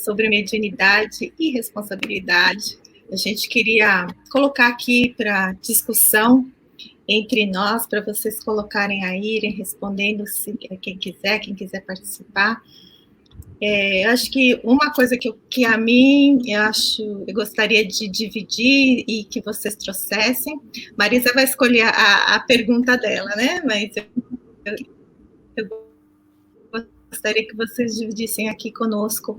sobre mediunidade e responsabilidade. A gente queria colocar aqui para discussão entre nós, para vocês colocarem aí, irem respondendo, se, quem quiser participar. Acho que uma coisa que a mim, eu gostaria de dividir e que vocês trouxessem. Marisa vai escolher a pergunta dela, né? Mas eu gostaria que vocês dividissem aqui conosco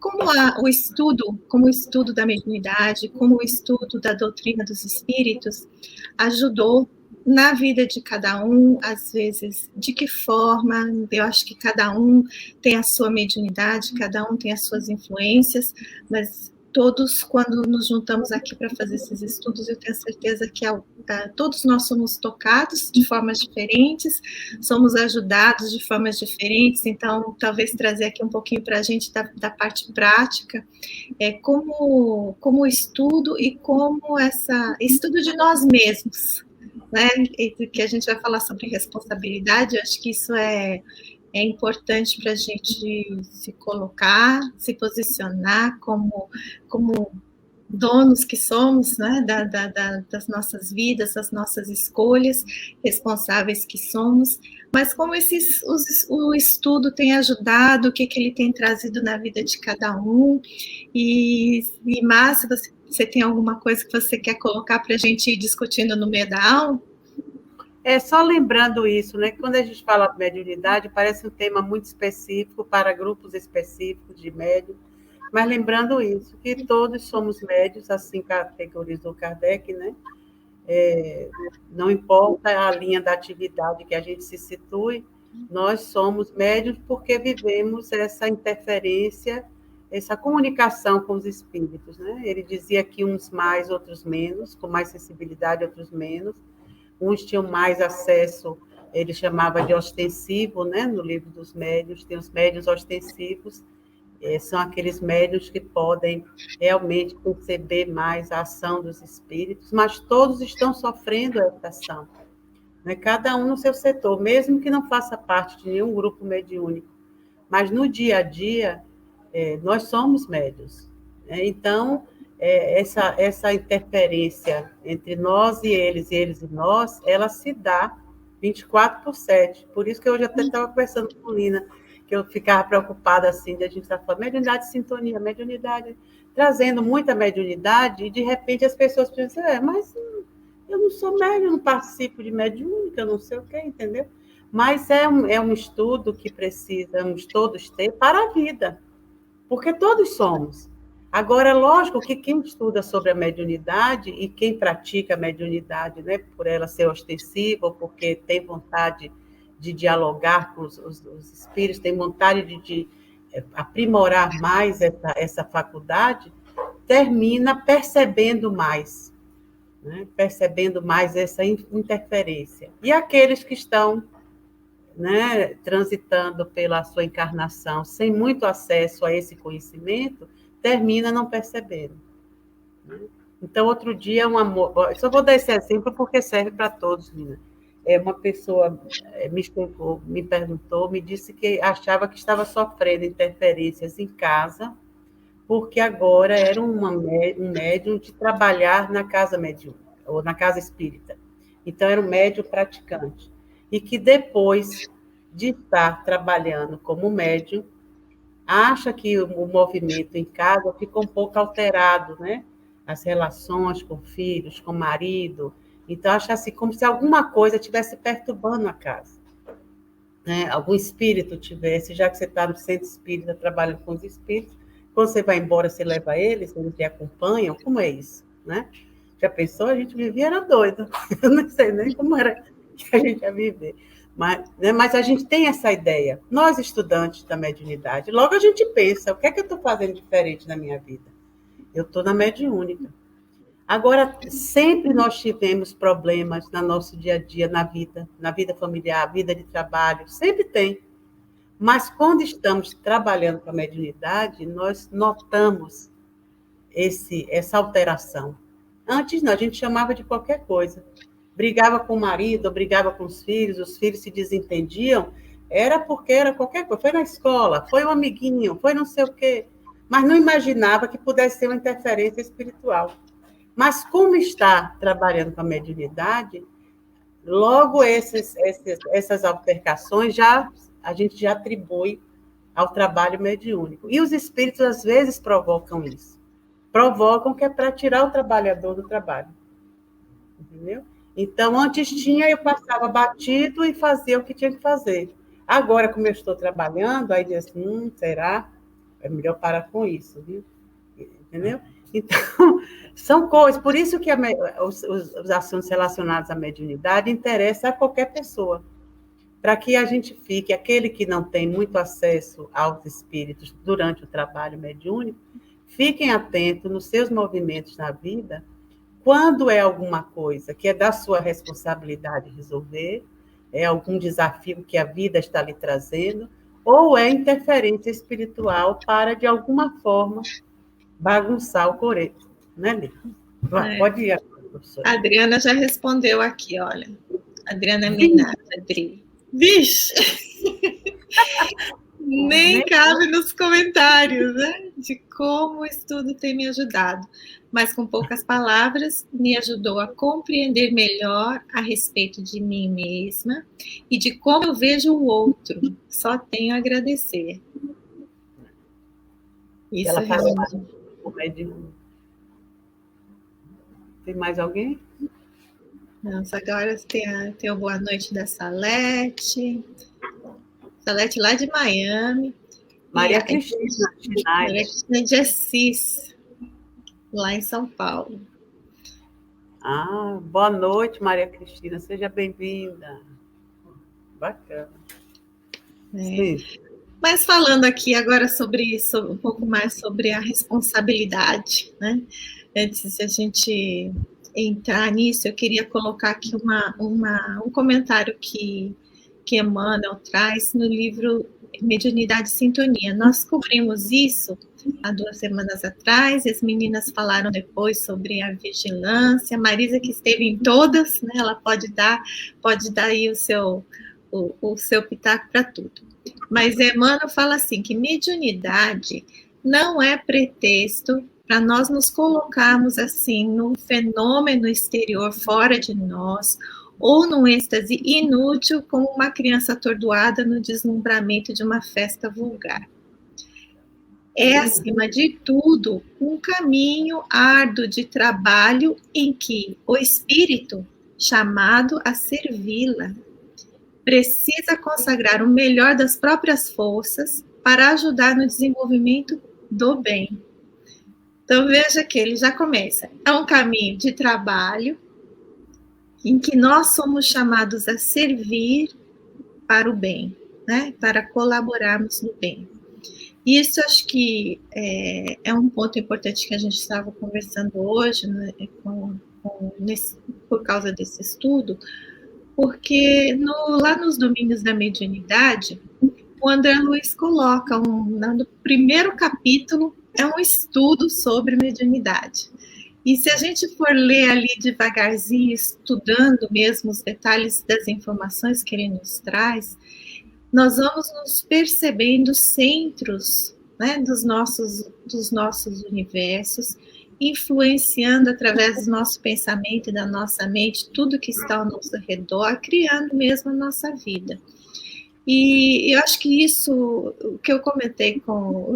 como o estudo da mediunidade, como o estudo da doutrina dos espíritos ajudou na vida de cada um, às vezes, de que forma. Eu acho que cada um tem a sua mediunidade, cada um tem as suas influências, mas todos, quando nos juntamos aqui para fazer esses estudos, eu tenho certeza que todos nós somos tocados de formas diferentes, somos ajudados de formas diferentes, então, talvez trazer aqui um pouquinho para a gente da parte prática, como o estudo e como estudo de nós mesmos, né? E que a gente vai falar sobre responsabilidade, eu acho que isso é importante para a gente se colocar, se posicionar como donos que somos, né, das nossas vidas, das nossas escolhas, responsáveis que somos, mas como o estudo tem ajudado, o que ele tem trazido na vida de cada um, e Márcia, você tem alguma coisa que você quer colocar para a gente ir discutindo no meio da aula? Só lembrando isso, né? Quando a gente fala de mediunidade, parece um tema muito específico para grupos específicos de médium, mas lembrando isso, que todos somos médios, assim categorizou Kardec, né? Não importa a linha da atividade que a gente se situe, nós somos médios porque vivemos essa interferência, essa comunicação com os espíritos, né? Ele dizia que uns mais, outros menos, com mais sensibilidade, outros menos. Uns tinham mais acesso, ele chamava de ostensivo, né? No livro dos médiuns, tem os médiuns ostensivos, são aqueles médiuns que podem realmente perceber mais a ação dos espíritos, mas todos estão sofrendo essa ação, né? Cada um no seu setor, mesmo que não faça parte de nenhum grupo mediúnico, mas no dia a dia, nós somos médiuns, né? Então, essa interferência entre nós e eles e nós, ela se dá 24/7. Por isso que hoje até estava conversando com Lina, que eu ficava preocupada assim, de a gente estar falando mediunidade de sintonia, mediunidade, trazendo muita mediunidade, e de repente as pessoas pensam, mas eu não sou médium, não participo de mediúnica, eu não sei o quê, entendeu? Mas é um estudo que precisamos todos ter para a vida, porque todos somos. Agora, lógico que quem estuda sobre a mediunidade e quem pratica a mediunidade, né, por ela ser ostensiva, ou porque tem vontade de dialogar com os espíritos, tem vontade de aprimorar mais essa faculdade, termina percebendo mais, né, percebendo mais essa interferência. E aqueles que estão, né, transitando pela sua encarnação sem muito acesso a esse conhecimento, termina não percebendo, né? Então, outro dia, só vou dar esse exemplo porque serve para todos, Nina. Uma pessoa me perguntou, me disse que achava que estava sofrendo interferências em casa, porque agora era um médium de trabalhar na casa mediúnica, ou na casa espírita. Então, era um médium praticante. E que depois de estar trabalhando como médium, acha que o movimento em casa fica um pouco alterado, né? As relações com filhos, com marido. Então, acha assim, como se alguma coisa estivesse perturbando a casa, né? Algum espírito tivesse, já que você está no centro espírita, trabalhando com os espíritos, quando você vai embora, você leva eles te acompanham, como é isso, né? Já pensou? A gente vivia, era doido. Eu não sei nem como era que a gente ia viver. Mas a gente tem essa ideia. Nós, estudantes da mediunidade, logo a gente pensa, o que é que eu estou fazendo diferente na minha vida? Eu estou na mediúnica. Agora, sempre nós tivemos problemas no nosso dia a dia, na vida familiar, vida de trabalho, sempre tem. Mas quando estamos trabalhando com a mediunidade, nós notamos essa alteração. Antes não, a gente chamava de qualquer coisa. Brigava com o marido, brigava com os filhos se desentendiam, era porque era qualquer coisa, foi na escola, foi um amiguinho, foi não sei o quê, mas não imaginava que pudesse ser uma interferência espiritual. Mas como está trabalhando com a mediunidade, logo essas altercações a gente já atribui ao trabalho mediúnico. E os espíritos, às vezes, provocam isso. Provocam que é para tirar o trabalhador do trabalho. Entendeu? Então, antes eu passava batido e fazia o que tinha que fazer. Agora, como eu estou trabalhando, aí diz assim, será? É melhor parar com isso, viu? Entendeu? Então, são coisas, por isso que os assuntos relacionados à mediunidade interessam a qualquer pessoa, para que a gente fique, aquele que não tem muito acesso aos espíritos durante o trabalho mediúnico, fiquem atentos nos seus movimentos na vida, quando é alguma coisa que é da sua responsabilidade resolver, é algum desafio que a vida está lhe trazendo, ou é interferência espiritual para, de alguma forma, bagunçar o coreto, né, Lê? Pode ir, professora. A Adriana já respondeu aqui, olha. Adriana Minata, Adri. Vixe! Nem cabe nos comentários, né? De como o estudo tem me ajudado. Mas com poucas palavras, me ajudou a compreender melhor a respeito de mim mesma e de como eu vejo o outro. Só tenho a agradecer. Isso ela realmente. Tem mais alguém? Nossa, agora tem a boa noite da Salete. Salete lá de Miami. Maria Cristina Maria Cristina de Assis, lá em São Paulo. Boa noite, Maria Cristina. Seja bem-vinda. Bacana. Sim. Mas falando aqui agora sobre um pouco mais sobre a responsabilidade, né? Antes de a gente entrar nisso, eu queria colocar aqui um comentário que Emmanuel traz no livro Mediunidade e Sintonia. Nós cobrimos isso há 2 semanas atrás, e as meninas falaram depois sobre a vigilância. A Marisa, que esteve em todas, né? Ela pode dar aí o seu pitaco para tudo. Mas Emmanuel fala assim, que mediunidade não é pretexto para nós nos colocarmos assim num fenômeno exterior fora de nós, ou num êxtase inútil, como uma criança atordoada no deslumbramento de uma festa vulgar. É, acima de tudo, um caminho árduo de trabalho em que o espírito, chamado a servi-la, precisa consagrar o melhor das próprias forças para ajudar no desenvolvimento do bem. Então, veja que ele já começa. É um caminho de trabalho em que nós somos chamados a servir para o bem, né? Para colaborarmos no bem. Isso acho que é um ponto importante que a gente estava conversando hoje, né, por causa desse estudo, porque lá nos domínios da mediunidade, o André Luiz coloca, no primeiro capítulo, é um estudo sobre mediunidade. E se a gente for ler ali devagarzinho, estudando mesmo os detalhes das informações que ele nos traz, nós vamos nos percebendo centros, né, dos nossos universos, influenciando através do nosso pensamento e da nossa mente tudo que está ao nosso redor, criando mesmo a nossa vida. E eu acho que isso, o que eu comentei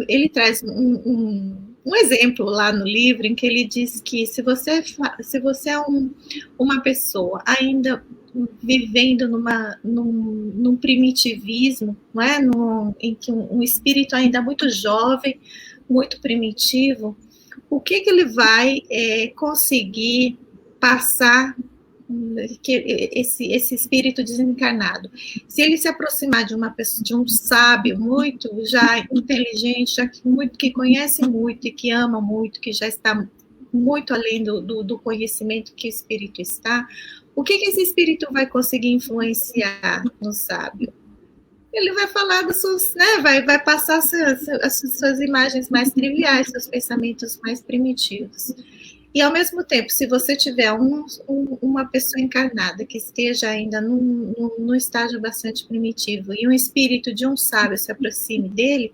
ele traz um exemplo lá no livro em que ele diz que se você é uma pessoa ainda vivendo num primitivismo, não é? Em que um espírito ainda muito jovem, muito primitivo, o que ele vai conseguir passar esse espírito desencarnado? Se ele se aproximar de uma pessoa, de um sábio muito já inteligente, que conhece muito e que ama muito, que já está muito além do conhecimento que o espírito está, o que esse espírito vai conseguir influenciar no sábio? Ele vai falar dos seus, né, vai passar as suas imagens mais triviais, seus pensamentos mais primitivos. E, ao mesmo tempo, se você tiver uma pessoa encarnada que esteja ainda num estágio bastante primitivo e um espírito de um sábio se aproxime dele,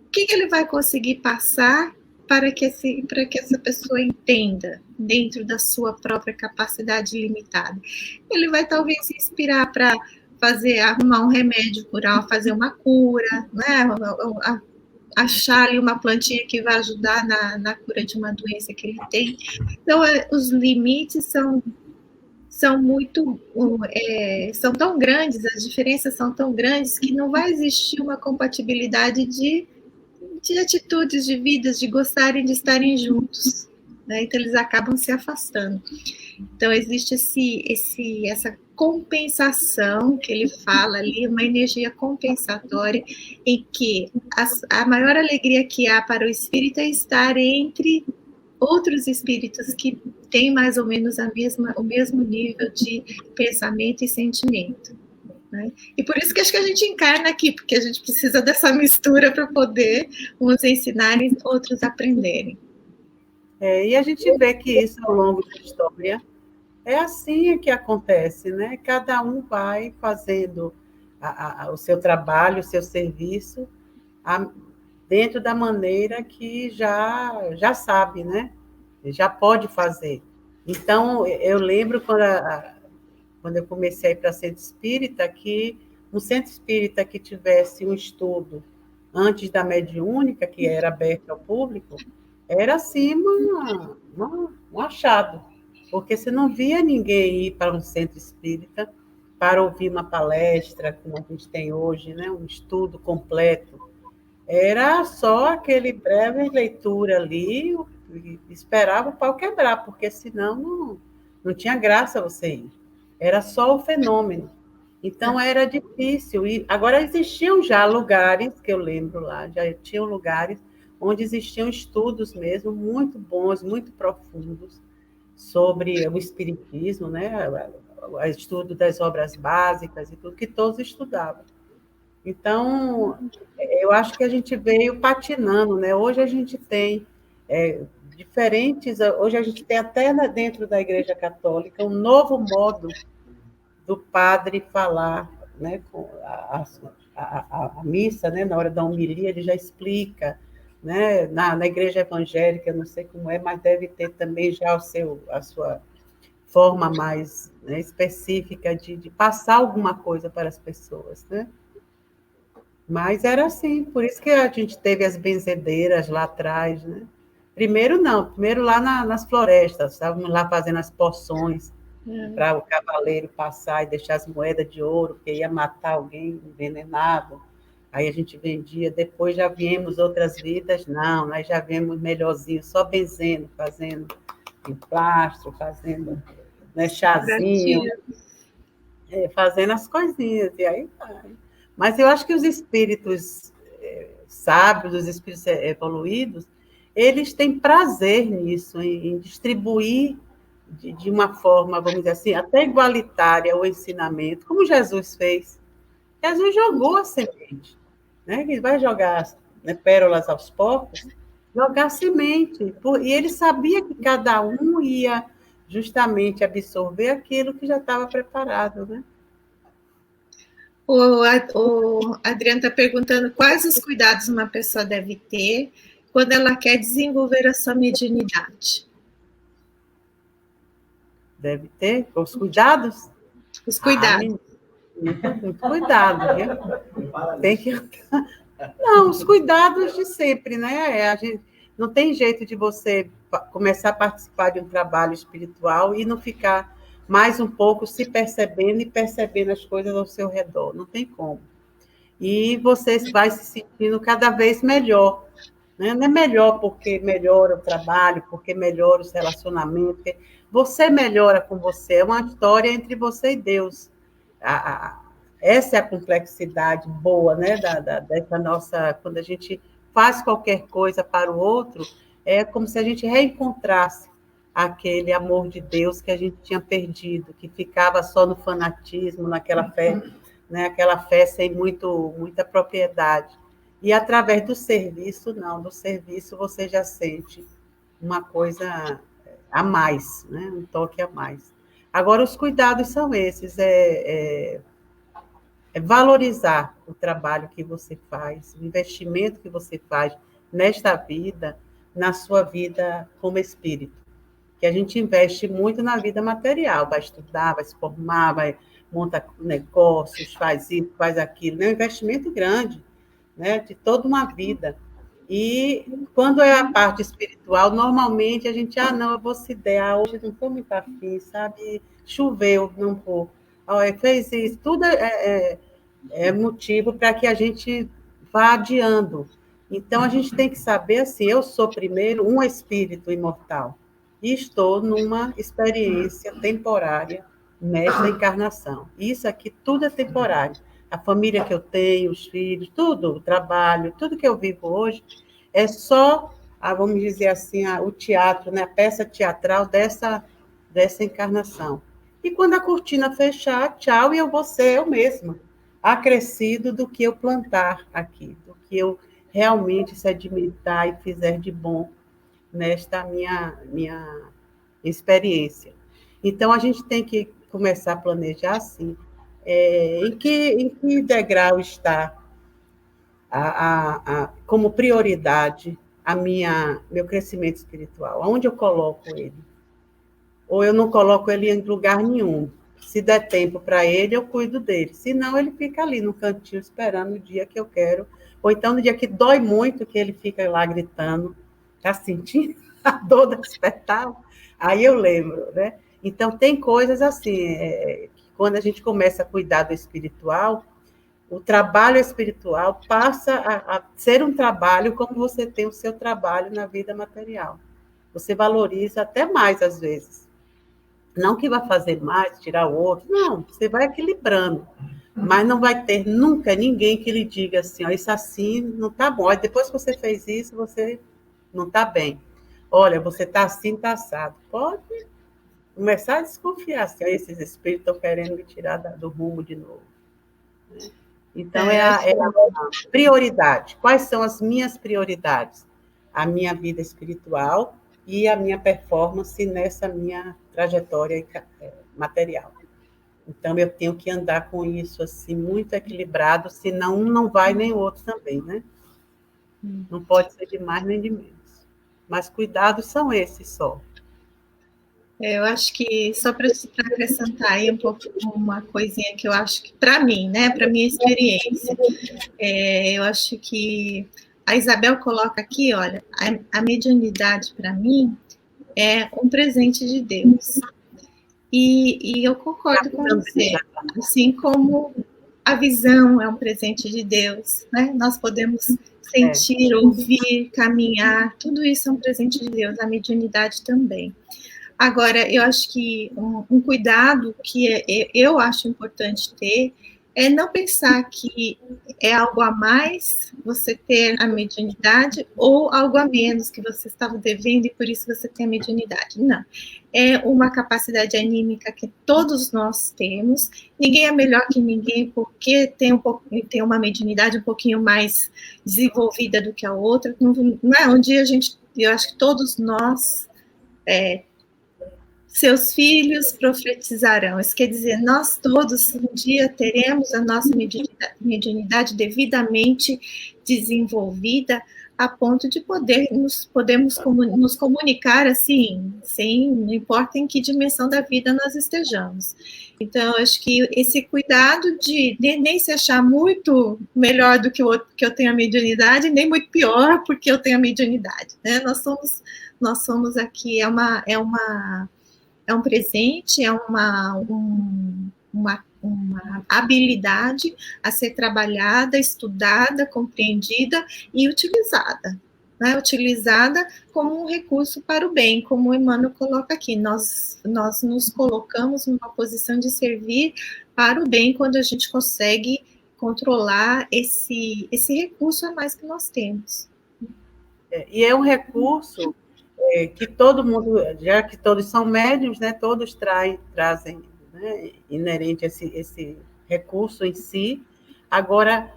o que ele vai conseguir passar para que essa pessoa entenda dentro da sua própria capacidade limitada? Ele vai talvez se inspirar para arrumar um remédio curar, fazer uma cura, né? Achar ali uma plantinha que vai ajudar na cura de uma doença que ele tem. Então, os limites são muito, são tão grandes, as diferenças são tão grandes que não vai existir uma compatibilidade de atitudes, de vidas, de gostarem de estarem juntos, né? Então eles acabam se afastando. Então existe essa compensação que ele fala ali, uma energia compensatória em que a maior alegria que há para o espírito é estar entre outros espíritos que têm mais ou menos o mesmo nível de pensamento e sentimento. Né? E por isso que acho que a gente encarna aqui, porque a gente precisa dessa mistura para poder uns ensinarem, outros aprenderem. E a gente vê que isso ao longo da história é assim que acontece, né? Cada um vai fazendo o seu trabalho, o seu serviço, dentro da maneira que já sabe, né? Já pode fazer. Então, eu lembro quando eu comecei a ir para centro espírita, que um centro espírita que tivesse um estudo antes da mediúnica, que era aberto ao público, era assim um achado, porque você não via ninguém ir para um centro espírita para ouvir uma palestra, como a gente tem hoje, né? Um estudo completo. Era só aquele breve leitura ali, e esperava o pau quebrar, porque senão não tinha graça você ir. Era só o fenômeno. Então, era difícil. E agora, existiam já lugares, que eu lembro lá, já tinham lugares onde existiam estudos mesmo muito bons, muito profundos, sobre o espiritismo, né? O estudo das obras básicas e tudo, que todos estudavam. Então, eu acho que a gente veio patinando, né? Hoje a gente tem hoje a gente tem até dentro da Igreja Católica um novo modo do padre falar, né? A missa, né? Na hora da homilia, ele já explica, né? Na igreja evangélica, eu não sei como é, mas deve ter também já a sua forma mais, né, específica de passar alguma coisa para as pessoas, né? Mas era assim, por isso que a gente teve as benzedeiras lá atrás, né? Primeiro lá nas florestas, estávamos lá fazendo as poções para o cavaleiro passar e deixar as moedas de ouro, porque ia matar alguém envenenado. Aí a gente vendia, depois já viemos outras vidas, não, nós já viemos melhorzinho, só benzendo, fazendo emplastro, fazendo, né, chazinho, fazendo as coisinhas, e aí vai. Mas eu acho que os espíritos sábios, os espíritos evoluídos, eles têm prazer nisso, em distribuir de uma forma, vamos dizer assim, até igualitária o ensinamento, como Jesus fez. Jesus jogou a semente, né? Ele vai jogar, né, pérolas aos porcos, jogar semente. E ele sabia que cada um ia justamente absorver aquilo que já estava preparado, né? O Adriano está perguntando quais os cuidados uma pessoa deve ter quando ela quer desenvolver a sua mediunidade. Deve ter os cuidados? Os cuidados. Muito cuidado, viu? Tem que... Não, os cuidados de sempre, né? A gente, não tem jeito de você começar a participar de um trabalho espiritual e não ficar mais um pouco se percebendo e percebendo as coisas ao seu redor. Não tem como. E você vai se sentindo cada vez melhor. Né? Não é melhor porque melhora o trabalho, porque melhora os relacionamentos. Porque você melhora com você. É uma história entre você e Deus. Essa é a complexidade boa, né, dessa nossa... Quando a gente faz qualquer coisa para o outro, é como se a gente reencontrasse aquele amor de Deus que a gente tinha perdido, que ficava só no fanatismo, naquela fé, né, aquela fé sem muita propriedade. E através do serviço, não, do serviço você já sente uma coisa a mais, né? Um toque a mais. Agora, os cuidados são esses, é valorizar o trabalho que você faz, o investimento que você faz nesta vida, na sua vida como espírito. Que a gente investe muito na vida material, vai estudar, vai se formar, vai montar negócios, faz isso, faz aquilo. É um investimento grande, né, de toda uma vida. E quando é a parte espiritual, normalmente a gente, não, eu vou se der, hoje eu não estou muito afim, sabe? Choveu, não vou. Fez isso, tudo é motivo para que a gente vá adiando. Então, a gente tem que saber assim, eu sou primeiro um espírito imortal e estou numa experiência temporária nesta encarnação. Isso aqui tudo é temporário. A família que eu tenho, os filhos, tudo, o trabalho, tudo que eu vivo hoje é só, vamos dizer assim, o teatro, né, a peça teatral dessa encarnação. E quando a cortina fechar, tchau, e eu vou ser eu mesma, acrescido do que eu plantar aqui, do que eu realmente sedimentar e fizer de bom nesta minha experiência. Então, a gente tem que começar a planejar assim, em que degrau está como prioridade meu crescimento espiritual, aonde eu coloco ele? Ou eu não coloco ele em lugar nenhum. Se der tempo para ele, eu cuido dele. Se não, ele fica ali no cantinho esperando o dia que eu quero. Ou então, no dia que dói muito, que ele fica lá gritando, está sentindo a dor da espetada? Aí eu lembro, né? Então, tem coisas assim, que quando a gente começa a cuidar do espiritual, o trabalho espiritual passa a ser um trabalho como você tem o seu trabalho na vida material. Você valoriza até mais, às vezes. Não que vai fazer mais, tirar o outro, não, você vai equilibrando. Mas não vai ter nunca ninguém que lhe diga assim, isso assim não está bom. Aí depois que você fez isso, você não está bem. Olha, você está assim, está assado. Pode começar a desconfiar, assim, esses espíritos estão querendo me tirar do rumo de novo. Né? Então, é a prioridade. Quais são as minhas prioridades? A minha vida espiritual e a minha performance nessa minha trajetória material. Então, eu tenho que andar com isso assim, muito equilibrado, senão um não vai nem o outro também, né? Não pode ser de mais nem de menos. Mas cuidados são esses só. Eu acho que, só para acrescentar aí um pouco uma coisinha que eu acho que, para mim, né, para minha experiência, eu acho que a Isabel coloca aqui, olha, a mediunidade, para mim, é um presente de Deus. E eu concordo com você, assim como a visão é um presente de Deus, né? Nós podemos sentir, ouvir, caminhar, tudo isso é um presente de Deus, a mediunidade também. Agora, eu acho que um cuidado que eu acho importante ter é não pensar que é algo a mais você ter a mediunidade ou algo a menos que você estava devendo e por isso você tem a mediunidade. Não. É uma capacidade anímica que todos nós temos. Ninguém é melhor que ninguém porque tem uma mediunidade um pouquinho mais desenvolvida do que a outra. Não é? Um dia eu acho que todos nós seus filhos profetizarão. Isso quer dizer, nós todos um dia teremos a nossa mediunidade devidamente desenvolvida a ponto de podermos nos comunicar assim, não importa em que dimensão da vida nós estejamos. Então, eu acho que esse cuidado de nem se achar muito melhor do que o outro, porque eu tenho a mediunidade, nem muito pior porque eu tenho a mediunidade. Né? Nós somos aqui, é um presente, é uma habilidade a ser trabalhada, estudada, compreendida e utilizada. Né? Utilizada como um recurso para o bem, como o Emmanuel coloca aqui. Nós nos colocamos numa posição de servir para o bem quando a gente consegue controlar esse recurso a mais que nós temos. E é um recurso que todo mundo, já que todos são médiums, né, todos trazem, né, inerente esse recurso em si. Agora,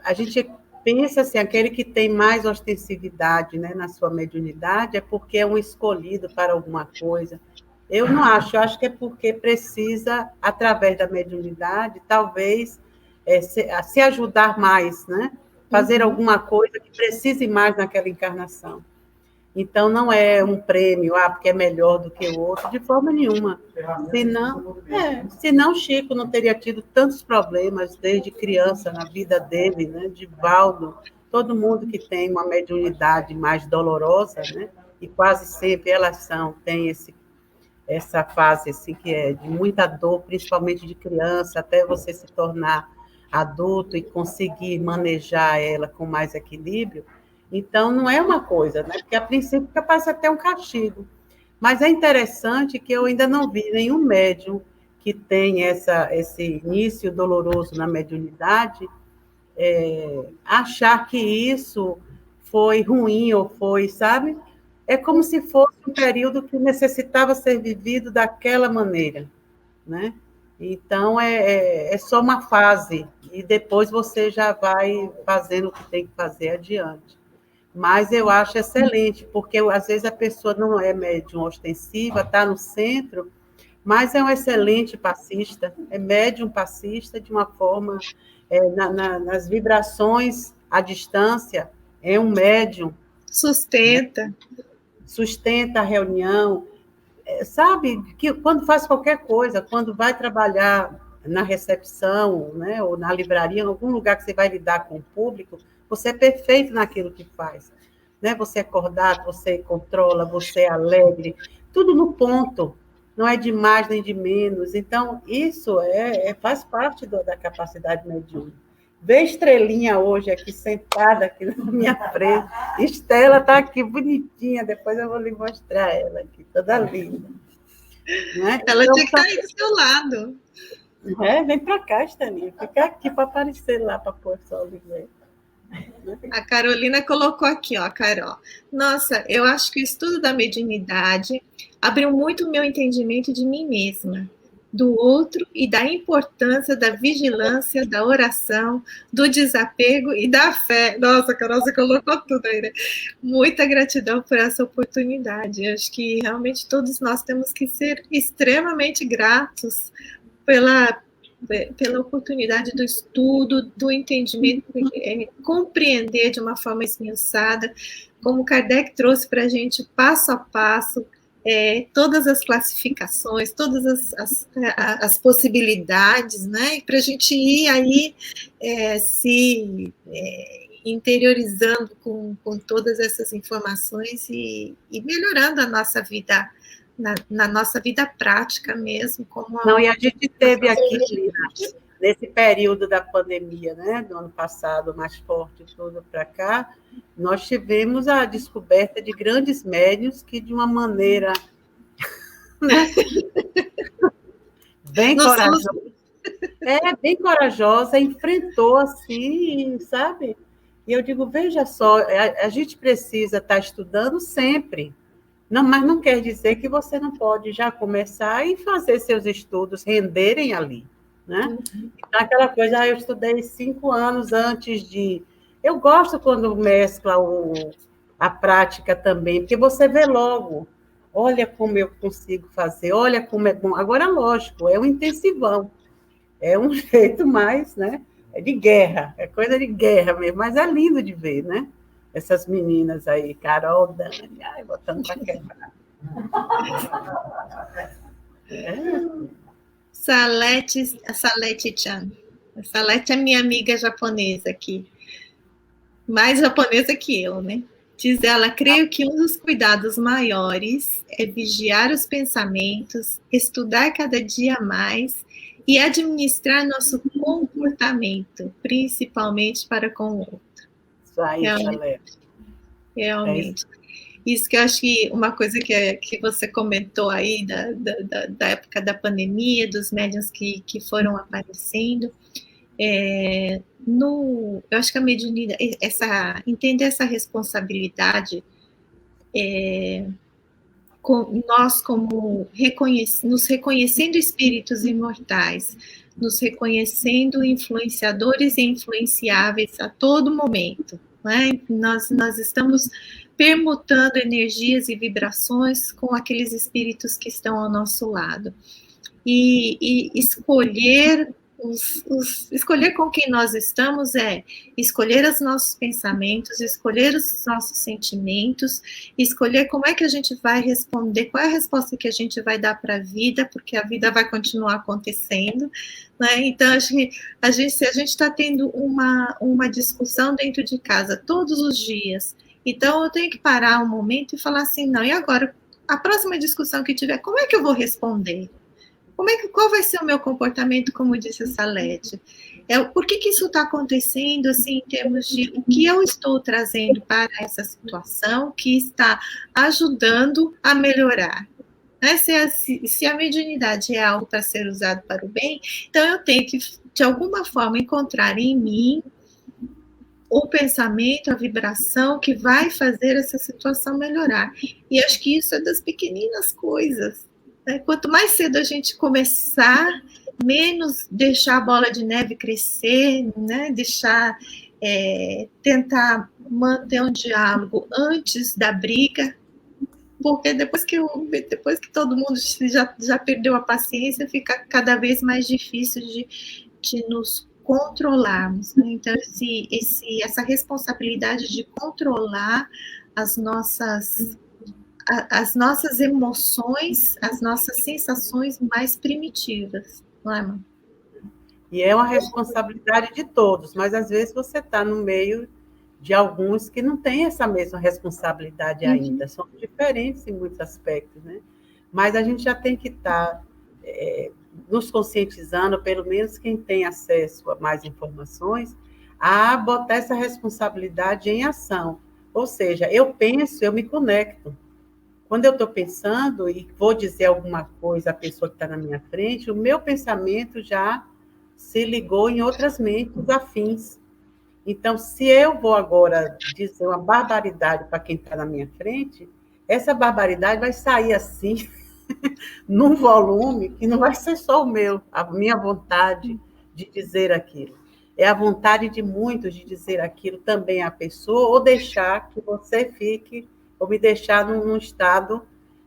a gente pensa assim, aquele que tem mais ostensividade, né, na sua mediunidade é porque é um escolhido para alguma coisa. Eu não acho, eu acho que é porque precisa, através da mediunidade, talvez se ajudar mais, né? Fazer alguma coisa que precise mais naquela encarnação. Então, não é um prêmio, porque é melhor do que o outro, de forma nenhuma. Senão Chico não teria tido tantos problemas desde criança na vida dele, né? De Valdo, todo mundo que tem uma mediunidade mais dolorosa, né? E quase sempre tem essa fase assim, que é de muita dor, principalmente de criança, até você se tornar adulto e conseguir manejar ela com mais equilíbrio. Então, não é uma coisa, né? Porque a princípio parece até um castigo. Mas é interessante que eu ainda não vi nenhum médium que tem esse início doloroso na mediunidade achar que isso foi ruim ou foi, sabe? É como se fosse um período que necessitava ser vivido daquela maneira, né? Então, é só uma fase, e depois você já vai fazendo o que tem que fazer adiante. Mas eu acho excelente, porque às vezes a pessoa não é médium ostensiva, está no centro, mas é um excelente passista, é médium passista de uma forma, nas vibrações à distância, é um médium. Sustenta. Sustenta a reunião, sabe, que quando faz qualquer coisa, quando vai trabalhar na recepção, né, ou na livraria, em algum lugar que você vai lidar com o público, você é perfeito naquilo que faz. Né? Você é acordado, você controla, você é alegre, tudo no ponto, não é de mais nem de menos. Então, isso faz parte da capacidade mediúnica. Vê Estrelinha hoje aqui, sentada aqui na minha frente. Estela está aqui bonitinha, depois eu vou lhe mostrar ela aqui, toda linda. Né? Ela então, tinha que estar aí do seu lado. Vem para cá, Estelinha. Fica aqui para aparecer lá, para pôr só o livro. A Carolina colocou aqui, ó, Carol. Nossa, eu acho que o estudo da mediunidade abriu muito o meu entendimento de mim mesma, do outro e da importância da vigilância, da oração, do desapego e da fé. Nossa, Carol, você colocou tudo aí, né? Muita gratidão por essa oportunidade. Eu acho que realmente todos nós temos que ser extremamente gratos pela oportunidade do estudo, do entendimento, compreender de uma forma esmiuçada, como Kardec trouxe para a gente passo a passo, todas as classificações, todas as possibilidades, né? Para a gente ir aí se interiorizando com todas essas informações e melhorando a nossa vida, na nossa vida prática mesmo. Não, e a gente teve aqui, nesse período da pandemia, né, do ano passado, mais forte tudo para cá, nós tivemos a descoberta de grandes médiuns que, de uma maneira né, bem corajosa, bem corajosa, enfrentou assim, sabe? E eu digo, veja só, a gente precisa estar estudando sempre. Não, mas não quer dizer que você não pode já começar e fazer seus estudos renderem ali, né? Então, aquela coisa, eu estudei 5 anos antes de... Eu gosto quando mescla a prática também, porque você vê logo, olha como eu consigo fazer, olha como é bom. Agora, lógico, é um intensivão, é um jeito mais, né? É de guerra, é coisa de guerra mesmo, mas é lindo de ver, né? Essas meninas aí, Carol, Dani, botando para quebrar. Salete-chan. A Salete é minha amiga japonesa aqui. Mais japonesa que eu, né? Diz ela, creio que um dos cuidados maiores é vigiar os pensamentos, estudar cada dia mais e administrar nosso comportamento, principalmente para com o outro. Isso aí, Salete. Realmente. Isso que eu acho que uma coisa que você comentou aí da época da pandemia, dos médiuns que foram aparecendo, eu acho que a mediunidade, entender essa responsabilidade, nós como nos reconhecendo espíritos imortais, nos reconhecendo influenciadores e influenciáveis a todo momento. Né? Nós estamos permutando energias e vibrações com aqueles espíritos que estão ao nosso lado. E escolher escolher com quem nós estamos é escolher os nossos pensamentos, escolher os nossos sentimentos, escolher como é que a gente vai responder, qual é a resposta que a gente vai dar para a vida, porque a vida vai continuar acontecendo, né? Então, acho que se a gente está tendo uma discussão dentro de casa todos os dias, então eu tenho que parar um momento e falar assim, não, e agora, a próxima discussão que tiver, como é que eu vou responder? Qual vai ser o meu comportamento, como disse a Salete? Por que isso está acontecendo, assim, em termos de o que eu estou trazendo para essa situação que está ajudando a melhorar? Né? Se a mediunidade é algo para ser usado para o bem, então eu tenho que, de alguma forma, encontrar em mim o pensamento, a vibração que vai fazer essa situação melhorar. E acho que isso é das pequeninas coisas. Quanto mais cedo a gente começar, menos deixar a bola de neve crescer, né? Tentar manter um diálogo antes da briga, porque depois que todo mundo já perdeu a paciência, fica cada vez mais difícil de nos controlarmos. Né? Então, essa responsabilidade de controlar as nossas emoções, as nossas sensações mais primitivas, não é, mãe? E é uma responsabilidade de todos, mas às vezes você está no meio de alguns que não têm essa mesma responsabilidade ainda, são diferentes em muitos aspectos, né? Mas a gente já tem que estar nos conscientizando, pelo menos quem tem acesso a mais informações, a botar essa responsabilidade em ação. Ou seja, eu penso, eu me conecto. Quando eu estou pensando e vou dizer alguma coisa à pessoa que está na minha frente, o meu pensamento já se ligou em outras mentes afins. Então, se eu vou agora dizer uma barbaridade para quem está na minha frente, essa barbaridade vai sair assim, num volume que não vai ser só a minha vontade de dizer aquilo. É a vontade de muitos de dizer aquilo também à pessoa, ou deixar que você fique ou me deixar num estado,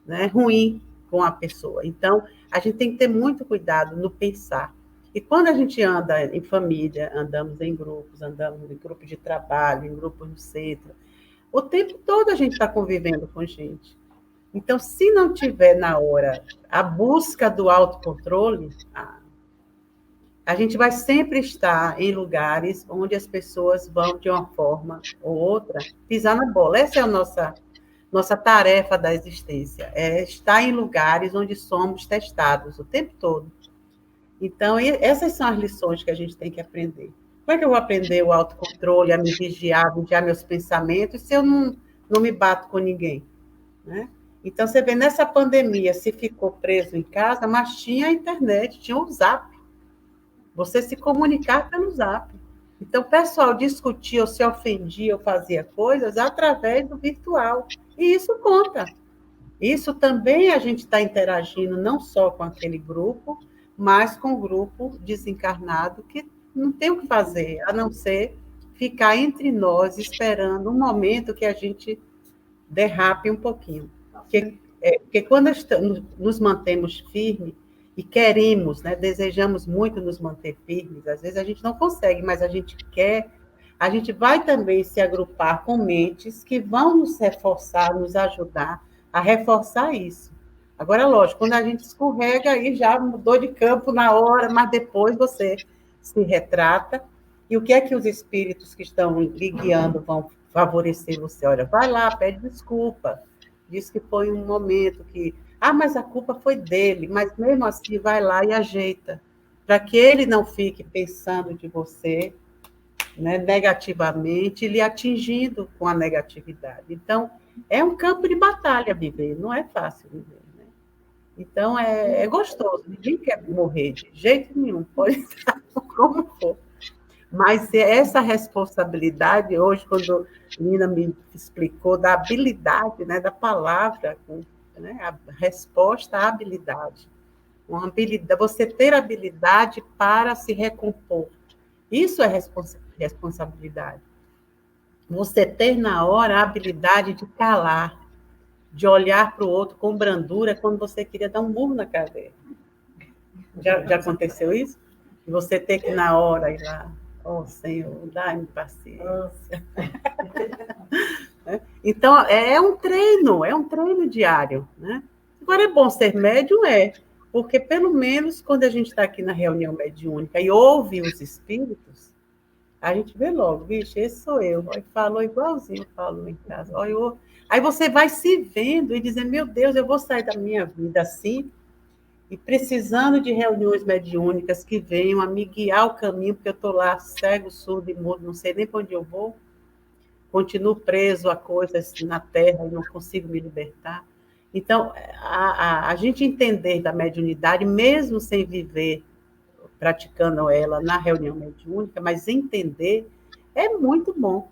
né, ruim com a pessoa. Então, a gente tem que ter muito cuidado no pensar. E quando a gente anda em família, andamos em grupos de trabalho, em grupos no centro, o tempo todo a gente está convivendo com gente. Então, se não tiver na hora a busca do autocontrole, a gente vai sempre estar em lugares onde as pessoas vão, de uma forma ou outra, pisar na bola. Essa é a nossa tarefa da existência, é estar em lugares onde somos testados o tempo todo. Então, essas são as lições que a gente tem que aprender. Como é que eu vou aprender o autocontrole, a me vigiar meus pensamentos, se eu não me bato com ninguém? Né? Então, você vê, nessa pandemia, se ficou preso em casa, mas tinha a internet, tinha o Zap. Você se comunicar pelo Zap. Então, o pessoal discutia ou se ofendia ou fazia coisas através do virtual. E isso conta. Isso também a gente está interagindo não só com aquele grupo, mas com o grupo desencarnado que não tem o que fazer, a não ser ficar entre nós esperando um momento que a gente derrape um pouquinho. Porque quando nos mantemos firmes e queremos, né, desejamos muito nos manter firmes, às vezes a gente não consegue, mas a gente quer, a gente vai também se agrupar com mentes que vão nos reforçar, nos ajudar a reforçar isso. Agora, lógico, quando a gente escorrega, aí já mudou de campo na hora, mas depois você se retrata. E o que é que os espíritos que estão lhe guiando vão favorecer você? Olha, vai lá, pede desculpa. Diz que foi um momento que... mas a culpa foi dele. Mas mesmo assim, vai lá e ajeita. Para que ele não fique pensando de você, né, negativamente, lhe atingindo com a negatividade. Então, é um campo de batalha viver, não é fácil viver. Então, é gostoso, ninguém quer morrer de jeito nenhum, pode estar como for. Mas essa responsabilidade, hoje, quando a Nina me explicou da habilidade, né, da palavra, né, a resposta à habilidade. uma habilidade, você ter habilidade para se recompor. Isso é responsabilidade. Você ter na hora a habilidade de calar, de olhar para o outro com brandura quando você queria dar um murro na cara dele. Já aconteceu isso? Você ter que, na hora, ir lá, Senhor, dá-me paciência. Então, é um treino diário, né? Agora, é bom ser médium, porque, pelo menos, quando a gente está aqui na reunião mediúnica e ouve os espíritos, a gente vê logo, vixe, esse sou eu. Ele falou igualzinho, falou em casa. Aí você vai se vendo e dizendo, meu Deus, eu vou sair da minha vida assim, e precisando de reuniões mediúnicas que venham a me guiar o caminho, porque eu estou lá cego, surdo e mudo, não sei nem para onde eu vou, continuo preso a coisas na Terra e não consigo me libertar. Então, a gente entender da mediunidade, mesmo sem viver praticando ela na reunião mediúnica, mas entender é muito bom.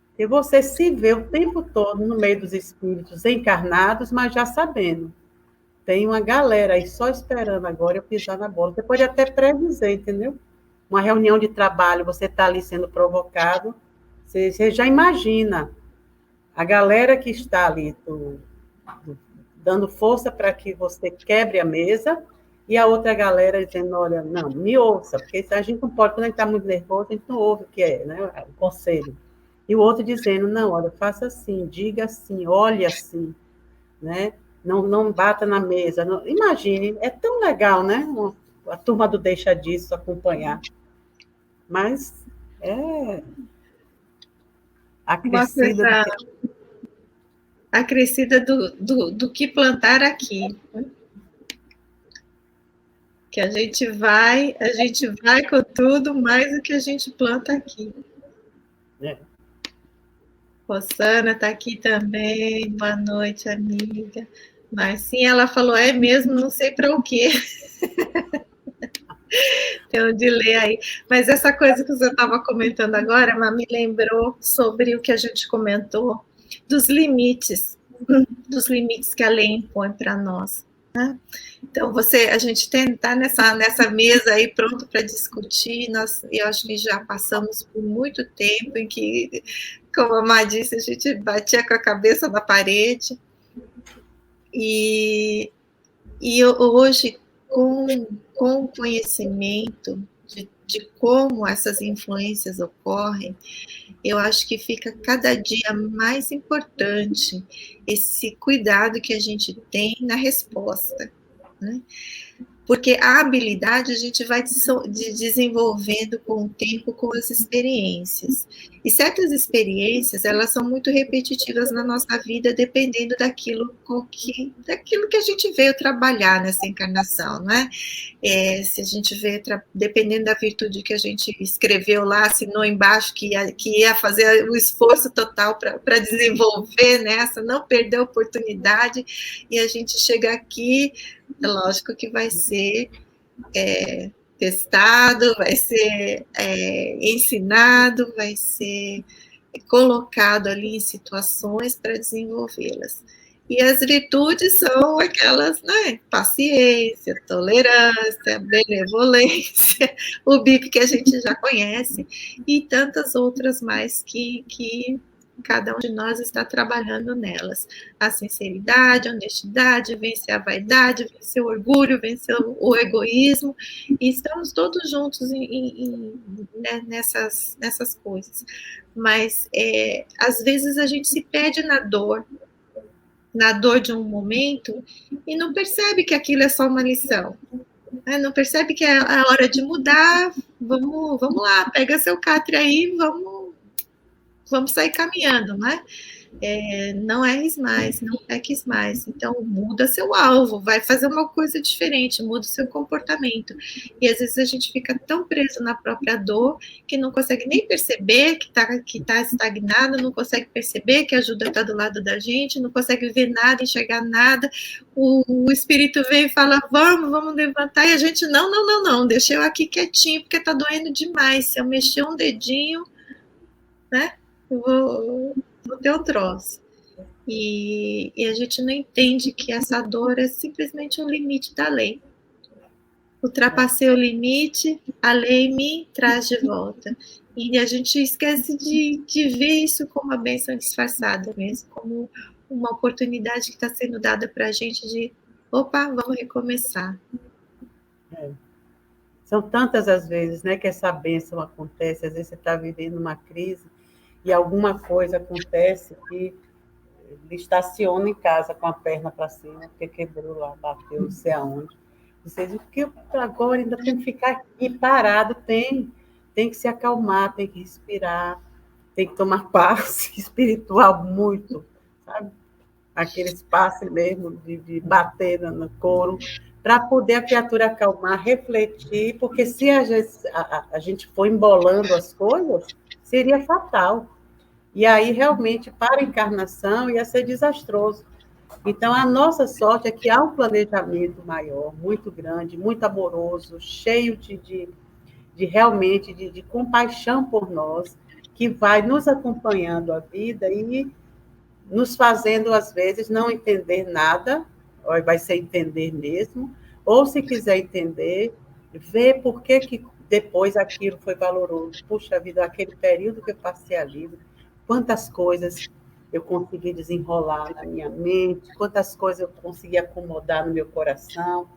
Porque você se vê o tempo todo no meio dos espíritos encarnados, mas já sabendo. Tem uma galera aí só esperando agora eu pisar na bola. Você pode até predizer, entendeu? Uma reunião de trabalho, você está ali sendo provocado, você já imagina a galera que está ali dando força para que você quebre a mesa e a outra galera dizendo, olha, não, me ouça, porque a gente não pode, quando a gente está muito nervoso, a gente não ouve o que é, né? O conselho. E o outro dizendo, não, olha, faça assim, diga assim, olhe assim, né? Não bata na mesa. Não. Imagine, é tão legal, né? A turma do Deixa Disso acompanhar. Mas é acrescida. Acrescida do que plantar aqui. Que a gente vai com tudo, mais do que a gente planta aqui. Rosana está aqui também. Boa noite, amiga. Marcinha, ela falou, é mesmo, não sei para o quê. Tem onde ler aí. Mas essa coisa que você estava comentando agora, me lembrou sobre o que a gente comentou dos limites que a lei impõe para nós. Né? Então, a gente está nessa mesa aí pronto para discutir. Eu acho que já passamos por muito tempo em que, como a Má disse, a gente batia com a cabeça na parede. E hoje, com o conhecimento de como essas influências ocorrem, eu acho que fica cada dia mais importante esse cuidado que a gente tem na resposta, né? Porque a habilidade a gente vai desenvolvendo com o tempo, com as experiências. E certas experiências, elas são muito repetitivas na nossa vida, dependendo daquilo que a gente veio trabalhar nessa encarnação, né? Se a gente vê, dependendo da virtude que a gente escreveu lá, assinou embaixo que ia fazer o esforço total para desenvolver nessa, não perder a oportunidade, e a gente chega aqui, é lógico que vai ser testado, vai ser ensinado, vai ser colocado ali em situações para desenvolvê-las. E as virtudes são aquelas, né? Paciência, tolerância, benevolência, o BIP que a gente já conhece, e tantas outras mais que cada um de nós está trabalhando nelas. A sinceridade, a honestidade, vencer a vaidade, vencer o orgulho, vencer o egoísmo, e estamos todos juntos nessas coisas. Mas, às vezes, a gente se perde na dor de um momento e não percebe que aquilo é só uma lição. Né? Não percebe que é a hora de mudar. Vamos lá, pega seu catre aí, vamos sair caminhando, né? Não erres mais, não peques mais. Então, muda seu alvo, vai fazer uma coisa diferente, muda o seu comportamento. E às vezes a gente fica tão preso na própria dor que não consegue nem perceber que tá estagnado, não consegue perceber que a ajuda está do lado da gente, não consegue ver nada, enxergar nada. O espírito vem e fala, vamos levantar, e a gente, não, deixa eu aqui quietinho, porque tá doendo demais. Se eu mexer um dedinho, né, eu vou ter um troço. E a gente não entende que essa dor é simplesmente um limite da lei. ultrapassei o limite, a lei me traz de volta. E a gente esquece de ver isso como uma bênção disfarçada mesmo, como uma oportunidade que está sendo dada para a gente de, opa, vamos recomeçar. São tantas as vezes, né, que essa bênção acontece. Às vezes você está vivendo uma crise e alguma coisa acontece que ele estaciona em casa com a perna para cima, porque quebrou lá, bateu, não sei aonde. Você diz, porque agora ainda tem que ficar aqui parado, tem que se acalmar, tem que respirar, tem que tomar passe espiritual muito, sabe? Aqueles passes mesmo de bater no couro, para poder a criatura acalmar, refletir, porque se a gente for embolando as coisas, seria fatal. E aí, realmente, para a encarnação, ia ser desastroso. Então, a nossa sorte é que há um planejamento maior, muito grande, muito amoroso, cheio de realmente de compaixão por nós, que vai nos acompanhando a vida e nos fazendo, às vezes, não entender nada, ou vai ser entender mesmo, ou se quiser entender, ver por que depois aquilo foi valoroso. Puxa vida, aquele período que eu passei ali, quantas coisas eu consegui desenrolar na minha mente, quantas coisas eu consegui acomodar no meu coração.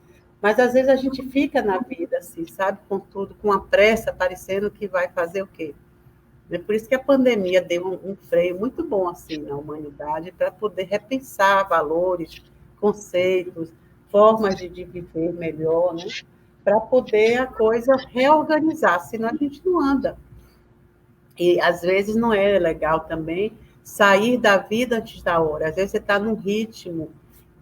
Mas às vezes a gente fica na vida assim, sabe, com tudo, com a pressa, parecendo que vai fazer o quê? É por isso que a pandemia deu um freio muito bom assim na humanidade para poder repensar valores, conceitos, formas de viver melhor, né? Para poder a coisa reorganizar, senão a gente não anda. E às vezes não é legal também sair da vida antes da hora. Às vezes você está num ritmo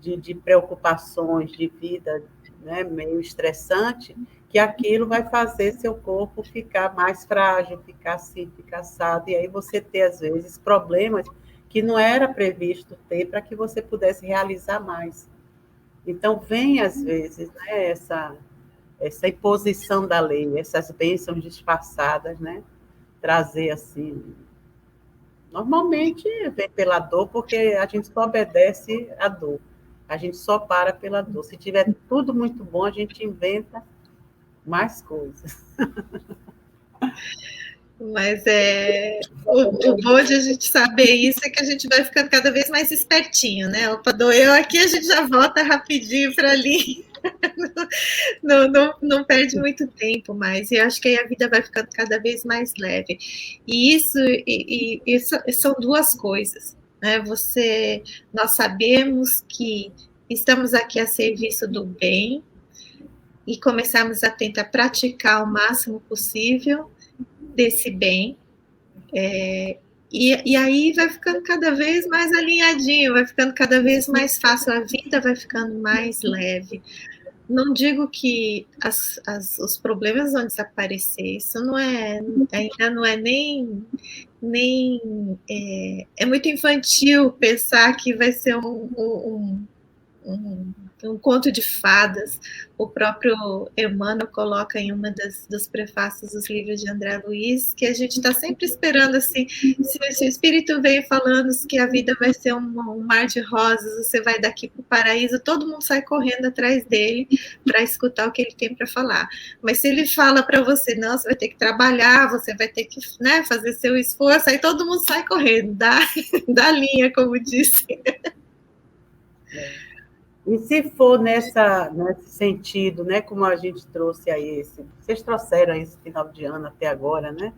de preocupações, de vida, né, meio estressante, que aquilo vai fazer seu corpo ficar mais frágil, ficar assim, ficar assado, e aí você ter, às vezes, problemas que não era previsto ter para que você pudesse realizar mais. Então, vem, às vezes, né, essa imposição da lei, essas bênçãos disfarçadas, né? Trazer assim. Normalmente vem pela dor, porque a gente só obedece à dor. A gente só para pela dor. Se tiver tudo muito bom, a gente inventa mais coisas. Mas o bom de a gente saber isso é que a gente vai ficando cada vez mais espertinho, né? Opa, doeu aqui, a gente já volta rapidinho para ali. Não perde muito tempo mais. E acho que aí a vida vai ficando cada vez mais leve. E isso são duas coisas. Né? Nós sabemos que estamos aqui a serviço do bem e começamos a tentar praticar o máximo possível desse bem. E aí vai ficando cada vez mais alinhadinho, vai ficando cada vez mais fácil, a vida vai ficando mais leve. Não digo que os problemas vão desaparecer, isso ainda não é nem é muito infantil pensar que vai ser um conto de fadas. O próprio Emmanuel coloca em uma dos prefácios dos livros de André Luiz que a gente está sempre esperando assim, se o Espírito vem falando que a vida vai ser um mar de rosas, você vai daqui para o paraíso, todo mundo sai correndo atrás dele para escutar o que ele tem para falar. Mas se ele fala para você, não, você vai ter que trabalhar, você vai ter que, né, fazer seu esforço, aí todo mundo sai correndo, da linha, como disse. E se for nesse sentido, né, como a gente trouxe aí vocês trouxeram esse final de ano até agora, né,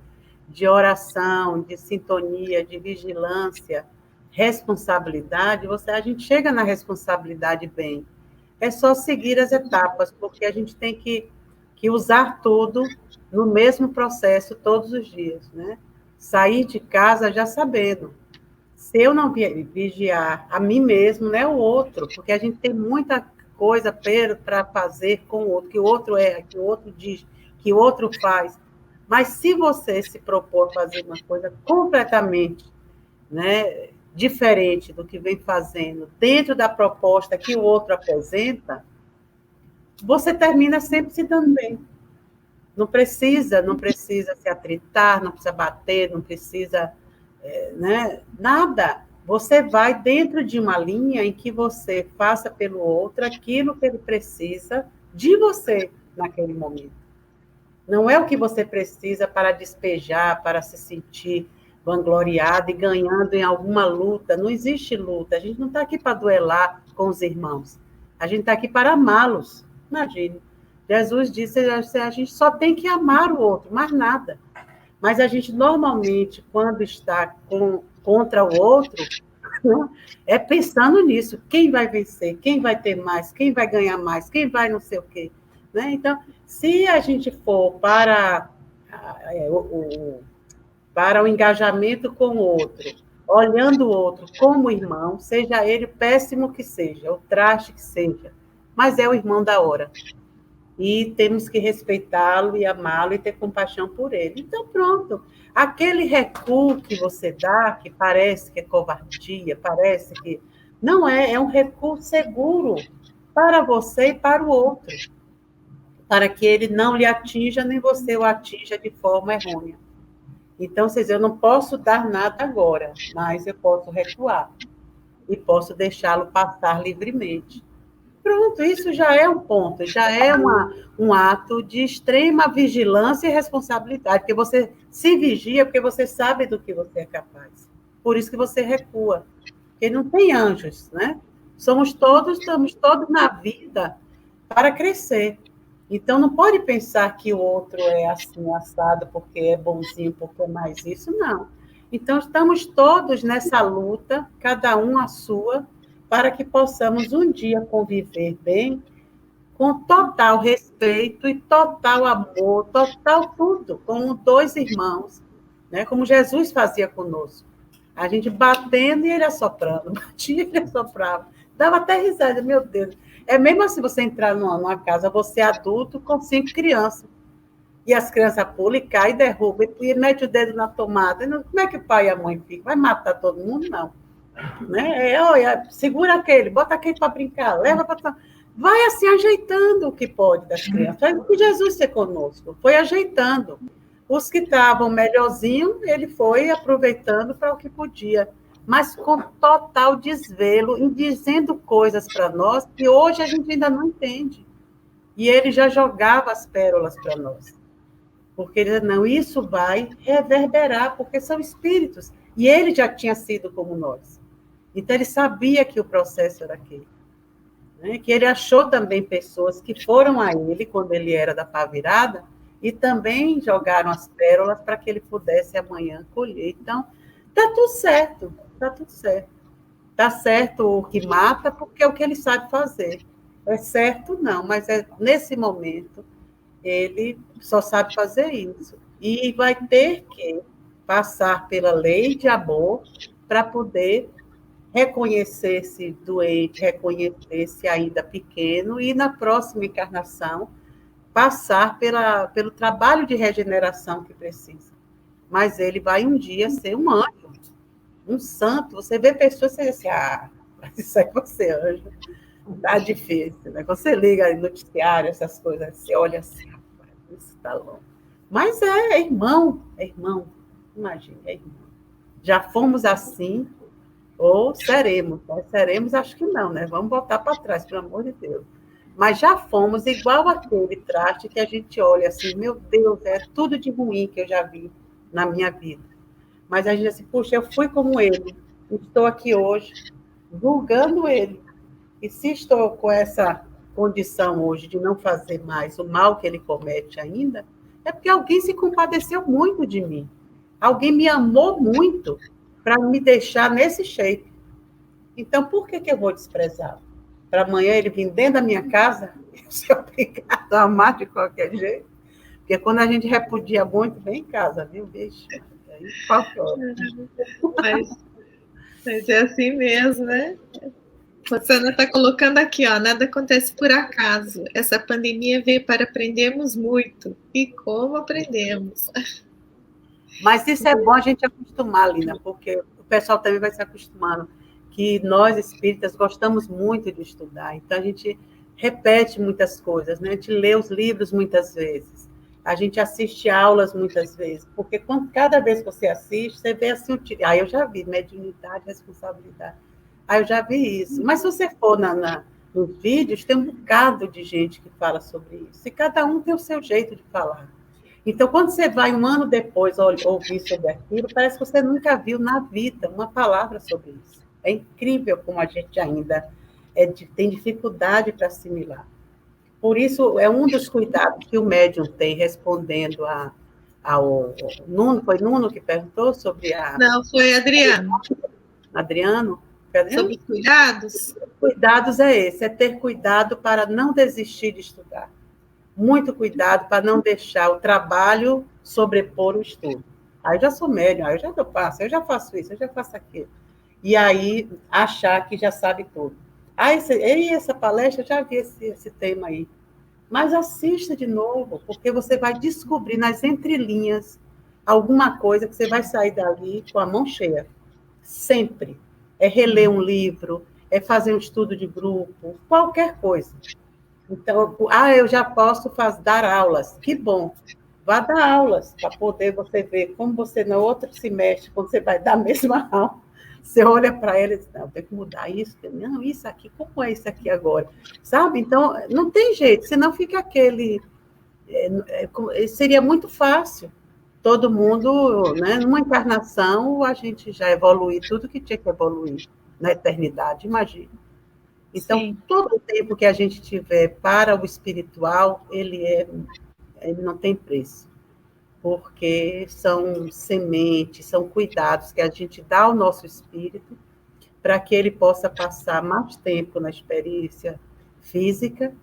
de oração, de sintonia, de vigilância, responsabilidade, a gente chega na responsabilidade bem. É só seguir as etapas, porque a gente tem que usar tudo no mesmo processo todos os dias, né? Sair de casa já sabendo. Se eu não vigiar a mim mesmo, não é o outro, porque a gente tem muita coisa para fazer com o outro, que o outro erra, que o outro diz, que o outro faz. Mas se você se propor a fazer uma coisa completamente, né, diferente do que vem fazendo, dentro da proposta que o outro apresenta, você termina sempre se dando bem. Não precisa se atritar, não precisa bater, não precisa, né, nada. Você vai dentro de uma linha em que você faça pelo outro aquilo que ele precisa de você, naquele momento. Não é o que você precisa para despejar, para se sentir vangloriado e ganhando em alguma luta. Não existe luta. A gente não está aqui para duelar com os irmãos. A gente está aqui para amá-los. Imagine. Jesus disse que a gente só tem que amar o outro, mais nada. Mas a gente, normalmente, quando está contra o outro, é pensando nisso. Quem vai vencer? Quem vai ter mais? Quem vai ganhar mais? Quem vai não sei o quê? Né? Então, se a gente for para o engajamento com o outro, olhando o outro como irmão, seja ele péssimo que seja, o traste que seja, mas é o irmão da hora. E temos que respeitá-lo e amá-lo e ter compaixão por ele. Então, pronto. Aquele recuo que você dá, que parece que é covardia, parece que... Não é, é um recuo seguro para você e para o outro, para que ele não lhe atinja, nem você o atinja de forma errônea. Então, vocês, eu não posso dar nada agora, mas eu posso recuar e posso deixá-lo passar livremente. Pronto, isso já é um ponto, já é um ato de extrema vigilância e responsabilidade, porque você se vigia, porque você sabe do que você é capaz. Por isso que você recua. Porque não tem anjos, né? Estamos todos na vida para crescer. Então, não pode pensar que o outro é assim, assado, porque é bonzinho, porque é mais isso, não. Então, estamos todos nessa luta, cada um a sua, para que possamos um dia conviver bem, com total respeito e total amor, total tudo, como dois irmãos, né? Como Jesus fazia conosco. A gente batendo e ele assoprando, batia e ele assoprava. Dava até risada, meu Deus. É mesmo assim você entrar numa casa, você adulto, com 5 crianças, e as crianças pulam e caem, derrubam, e mete o dedo na tomada. Como é que o pai e a mãe ficam? Vai matar todo mundo? Não. Né? Olha, segura aquele, bota aquele para brincar, leva para... Vai assim, ajeitando o que pode das crianças. Foi o que Jesus fez conosco, foi ajeitando. Os que estavam melhorzinho, ele foi aproveitando para o que podia, mas com total desvelo, em dizendo coisas para nós que hoje a gente ainda não entende. E ele já jogava as pérolas para nós. Porque ele não, isso vai reverberar, porque são espíritos. E ele já tinha sido como nós. Então, ele sabia que o processo era aquele. Né? Que ele achou também pessoas que foram a ele, quando ele era da pá virada, e também jogaram as pérolas para que ele pudesse amanhã colher. Então, está tudo certo, está tudo certo. Está certo o que mata, porque é o que ele sabe fazer. É certo, não, mas nesse momento, ele só sabe fazer isso. E vai ter que passar pela lei de amor para poder reconhecer-se doente, reconhecer-se ainda pequeno e, na próxima encarnação, passar pelo trabalho de regeneração que precisa. Mas ele vai um dia ser um anjo, um santo. Você vê pessoas e você diz assim, isso aí você é anjo. Tá difícil, né? Você liga no noticiário, essas coisas, você olha assim, rapaz, isso está longe. Mas é irmão, imagina, é irmão. Já fomos assim, ou seremos, nós seremos, acho que não, né? Vamos voltar para trás, pelo amor de Deus. Mas já fomos igual aquele traste que a gente olha assim, meu Deus, é tudo de ruim que eu já vi na minha vida. Mas a gente assim, puxa, eu fui como ele, estou aqui hoje, julgando ele. E se estou com essa condição hoje de não fazer mais o mal que ele comete ainda, é porque alguém se compadeceu muito de mim. Alguém me amou muito para me deixar nesse shape. Então, por que eu vou desprezá-lo? Para amanhã ele vir dentro da minha casa, eu ser obrigado a amar de qualquer jeito? Porque quando a gente repudia muito, vem em casa, viu, bicho? Aí, mas é assim mesmo, né? Rosana está colocando aqui, ó, nada acontece por acaso. Essa pandemia veio para aprendermos muito. E como aprendemos? Mas isso é bom a gente acostumar, Lina, porque o pessoal também vai se acostumando, que nós, espíritas, gostamos muito de estudar. Então, a gente repete muitas coisas, né? A gente lê os livros muitas vezes. A gente assiste aulas muitas vezes. Porque cada vez que você assiste, você vê assim... eu já vi mediunidade, responsabilidade. Eu já vi isso. Mas se você for nos vídeos, tem um bocado de gente que fala sobre isso, e cada um tem o seu jeito de falar. Então, quando você vai um ano depois ouvir sobre aquilo, parece que você nunca viu na vida uma palavra sobre isso. É incrível como a gente ainda tem dificuldade para assimilar. Por isso, é um dos cuidados que o médium tem respondendo ao Nuno. Foi Nuno que perguntou sobre a... Não, foi Adriano. Adriano? Sobre os cuidados? Cuidados é esse, é ter cuidado para não desistir de estudar. Muito cuidado para não deixar o trabalho sobrepor o estudo. Aí eu já sou médium, aí eu já faço isso, eu já faço aquilo. E aí achar que já sabe tudo. Essa palestra, eu já vi esse tema aí. Mas assista de novo, porque você vai descobrir nas entrelinhas alguma coisa que você vai sair dali com a mão cheia. Sempre. É reler um livro, é fazer um estudo de grupo, qualquer coisa. Então, eu já posso dar aulas. Que bom. Vá dar aulas, para poder você ver como você, no outro semestre, quando você vai dar a mesma aula, você olha para ela e diz, não, tem que mudar isso. Não, isso aqui, como é isso aqui agora? Sabe? Então, não tem jeito, senão fica aquele... seria muito fácil. Todo mundo, né, numa encarnação, a gente já evoluiu tudo que tinha que evoluir na eternidade, imagina. Então, sim, todo o tempo que a gente tiver para o espiritual, ele não tem preço, porque são sementes, são cuidados que a gente dá ao nosso espírito para que ele possa passar mais tempo na experiência física,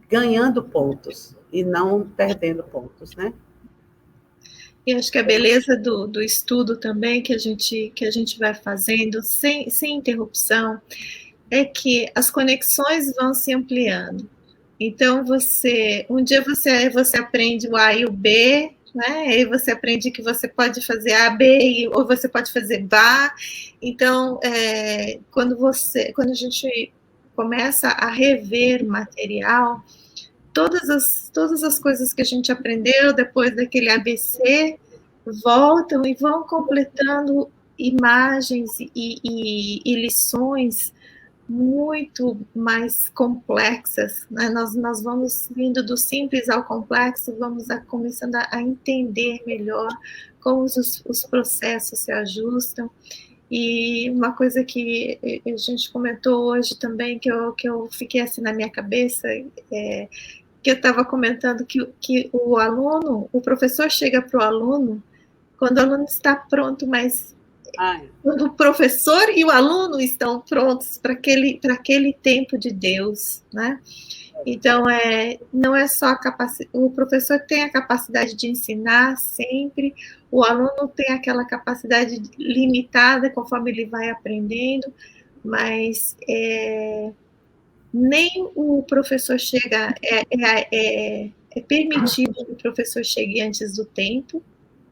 ganhando pontos e não perdendo pontos, né? E acho que a beleza do estudo também que a gente vai fazendo sem interrupção é que as conexões vão se ampliando. Então, um dia você aprende o A e o B, né? Aí você aprende que você pode fazer A, B, ou você pode fazer BA. Então, quando a gente começa a rever material, todas as coisas que a gente aprendeu depois daquele ABC voltam e vão completando imagens e lições muito mais complexas, né? Nós vamos vindo do simples ao complexo, vamos começando a entender melhor como os processos se ajustam. E uma coisa que a gente comentou hoje também, que eu fiquei assim na minha cabeça, que eu estava comentando que o professor chega para o aluno quando o aluno está pronto, mas quando o professor e o aluno estão prontos para aquele tempo de Deus, né? Então, não é só o professor tem a capacidade de ensinar sempre, o aluno tem aquela capacidade limitada conforme ele vai aprendendo, mas nem o professor chega, é permitido que o professor chegue antes do tempo,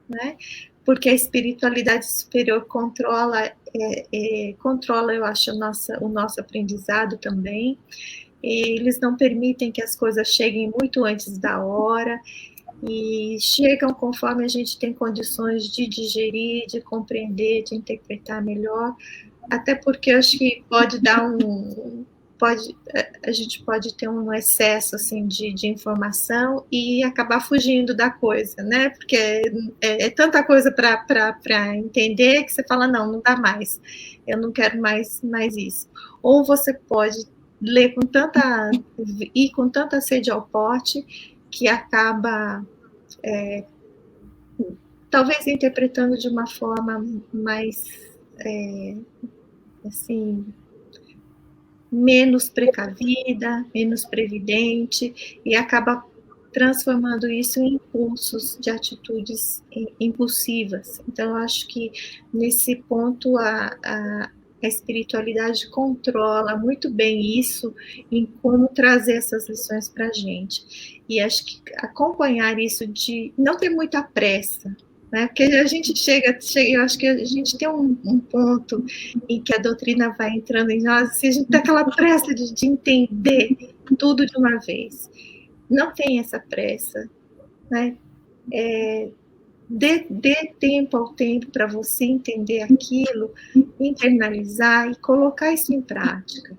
né? Porque a espiritualidade superior controla, eu acho, o nosso aprendizado também. Eles não permitem que as coisas cheguem muito antes da hora, e chegam conforme a gente tem condições de digerir, de compreender, de interpretar melhor, até porque eu acho que pode dar a gente pode ter um excesso assim de informação e acabar fugindo da coisa, né? Porque é tanta coisa para entender que você fala, não dá mais, eu não quero mais isso. Ou você pode ler ir com tanta sede ao pote que acaba talvez interpretando de uma forma mais assim, menos precavida, menos previdente, e acaba transformando isso em impulsos de atitudes impulsivas. Então, eu acho que nesse ponto a espiritualidade controla muito bem isso, em como trazer essas lições para a gente. E acho que acompanhar isso de não ter muita pressa, né? Porque a gente chega, eu acho que a gente tem um ponto em que a doutrina vai entrando em nós, se a gente tem aquela pressa de entender tudo de uma vez. Não tem essa pressa, né? Dê tempo ao tempo para você entender aquilo, internalizar e colocar isso em prática.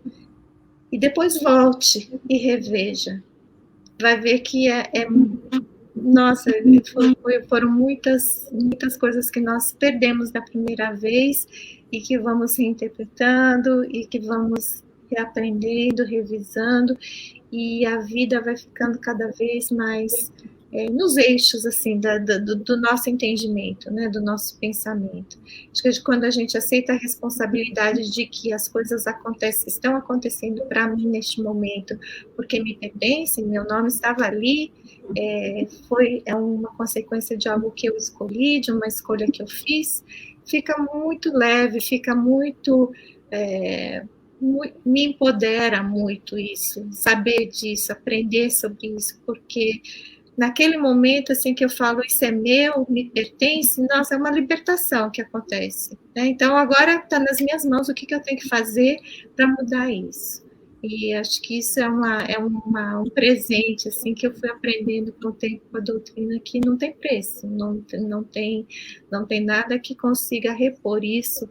e depois volte e reveja. Vai ver que nossa, foram muitas coisas que nós perdemos da primeira vez e que vamos reinterpretando e que vamos reaprendendo, revisando, e a vida vai ficando cada vez mais nos eixos assim do nosso entendimento, né, do nosso pensamento. Acho que quando a gente aceita a responsabilidade de que as coisas estão acontecendo para mim neste momento, porque me pertencem, meu nome estava ali, foi uma consequência de algo que eu escolhi, de uma escolha que eu fiz, fica muito leve, fica muito me empodera muito isso, saber disso, aprender sobre isso, porque naquele momento assim que eu falo isso é meu, me pertence, nossa, é uma libertação que acontece, né? Então agora está nas minhas mãos o que eu tenho que fazer para mudar isso. E acho que isso é um presente assim que eu fui aprendendo com o tempo, com a doutrina, que não tem preço, não tem nada que consiga repor isso.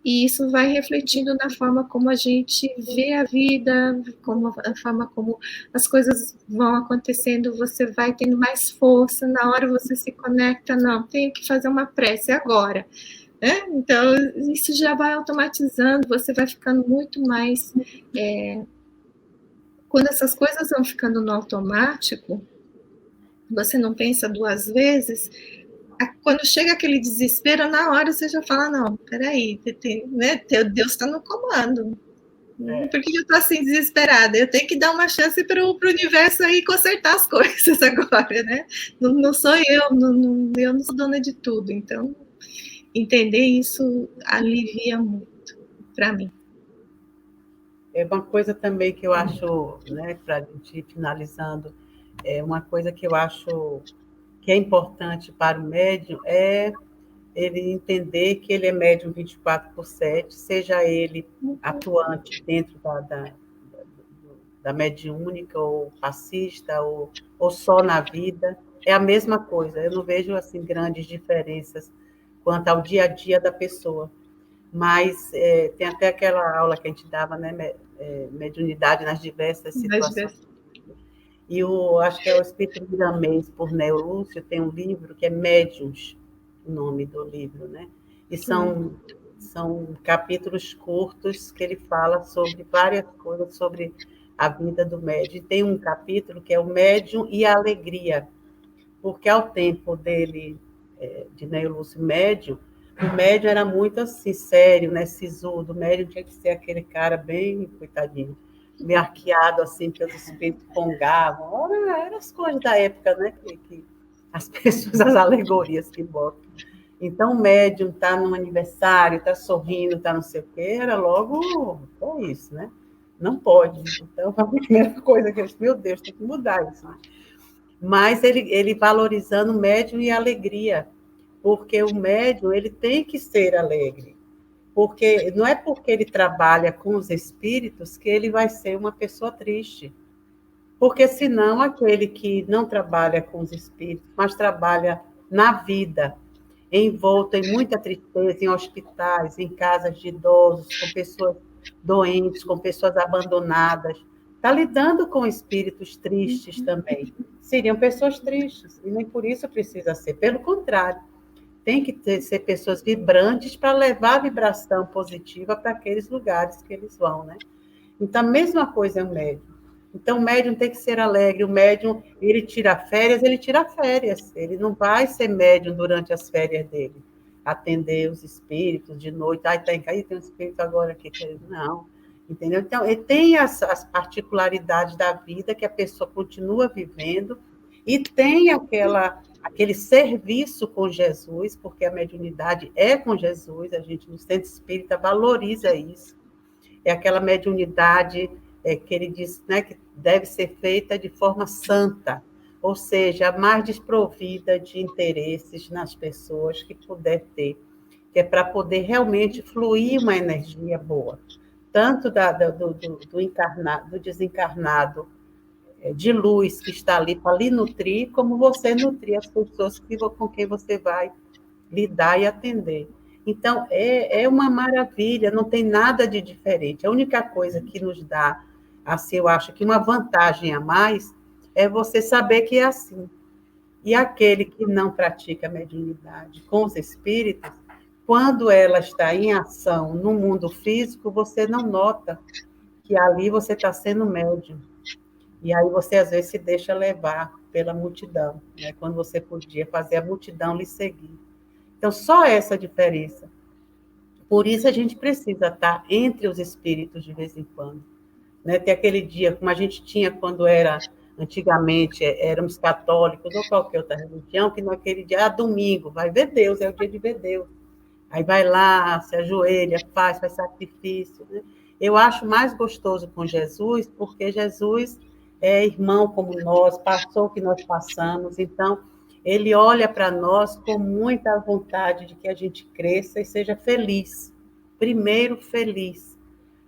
E isso vai refletindo na forma como a gente vê a vida, a forma como as coisas vão acontecendo, você vai tendo mais força, na hora você se conecta, não, tenho que fazer uma prece agora. Né? Então, isso já vai automatizando, você vai ficando muito mais... Quando essas coisas vão ficando no automático, você não pensa duas vezes, quando chega aquele desespero, na hora você já fala, não, peraí, né, Deus está no comando. Por que eu estou assim desesperada? Eu tenho que dar uma chance para o universo aí consertar as coisas agora, né? Não sou eu, eu não sou dona de tudo. Então, entender isso alivia muito para mim. É uma coisa também que eu acho, né, para a gente ir finalizando, uma coisa que eu acho que é importante para o médium é ele entender que ele é médium 24/7, seja ele atuante dentro da mediúnica, ou passista, ou só na vida, é a mesma coisa. Eu não vejo assim grandes diferenças quanto ao dia a dia da pessoa. Mas tem até aquela aula que a gente dava, né, mediunidade nas diversas situações. E acho que é o Espírito Miramês, por Neo Lúcio, tem um livro que é Médiuns, o nome do livro, né? E são capítulos curtos que ele fala sobre várias coisas sobre a vida do médium. E tem um capítulo que é o Médium e a Alegria, porque ao tempo dele, de Neo Lúcio médium, o médium era muito assim, sério, né, sisudo. O médium tinha que ser aquele cara bem, coitadinho, meio arqueado, assim, que os espíritos pongavam. Eram as coisas da época, né, que as pessoas, as alegorias que botam. Então, o médium está no aniversário, está sorrindo, está não sei o quê, era logo, é isso, né? Não pode. Então, a primeira coisa que eu disse, meu Deus, tem que mudar isso, né? Mas ele valorizando o médium e a alegria, porque o médium ele tem que ser alegre, porque não é porque ele trabalha com os espíritos que ele vai ser uma pessoa triste, porque senão aquele que não trabalha com os espíritos, mas trabalha na vida, envolto em muita tristeza, em hospitais, em casas de idosos, com pessoas doentes, com pessoas abandonadas, está lidando com espíritos tristes também. Seriam pessoas tristes, e nem por isso precisa ser. Pelo contrário, tem que ser pessoas vibrantes para levar a vibração positiva para aqueles lugares que eles vão, né? Então, a mesma coisa é o médium. Então, o médium tem que ser alegre. O médium, ele tira férias. Ele não vai ser médium durante as férias dele. Atender os espíritos de noite. Tem um espírito agora aqui. Não. Entendeu? Então, ele tem as particularidades da vida que a pessoa continua vivendo e tem aquele serviço com Jesus, porque a mediunidade é com Jesus, a gente no Centro Espírita valoriza isso. É aquela mediunidade que ele diz, né, que deve ser feita de forma santa, ou seja, mais desprovida de interesses nas pessoas que puder ter, que é para poder realmente fluir uma energia boa, tanto do desencarnado de luz que está ali para lhe nutrir, como você nutrir as pessoas com quem você vai lidar e atender. Então, é uma maravilha, não tem nada de diferente. A única coisa que nos dá, assim, eu acho que uma vantagem a mais é você saber que é assim. E aquele que não pratica a mediunidade com os espíritos, quando ela está em ação no mundo físico, você não nota que ali você está sendo médium. E aí você, às vezes, se deixa levar pela multidão, né? Quando você podia fazer a multidão lhe seguir. Então, só essa diferença. Por isso a gente precisa estar entre os espíritos de vez em quando. Né? Tem aquele dia, como a gente tinha quando era antigamente, éramos católicos ou qualquer outra religião, que naquele dia, domingo, vai ver Deus, é o dia de ver Deus. Aí vai lá, se ajoelha, faz sacrifício. Né? Eu acho mais gostoso com Jesus, porque Jesus é irmão como nós, passou o que nós passamos, então ele olha para nós com muita vontade de que a gente cresça e seja feliz. Primeiro, feliz,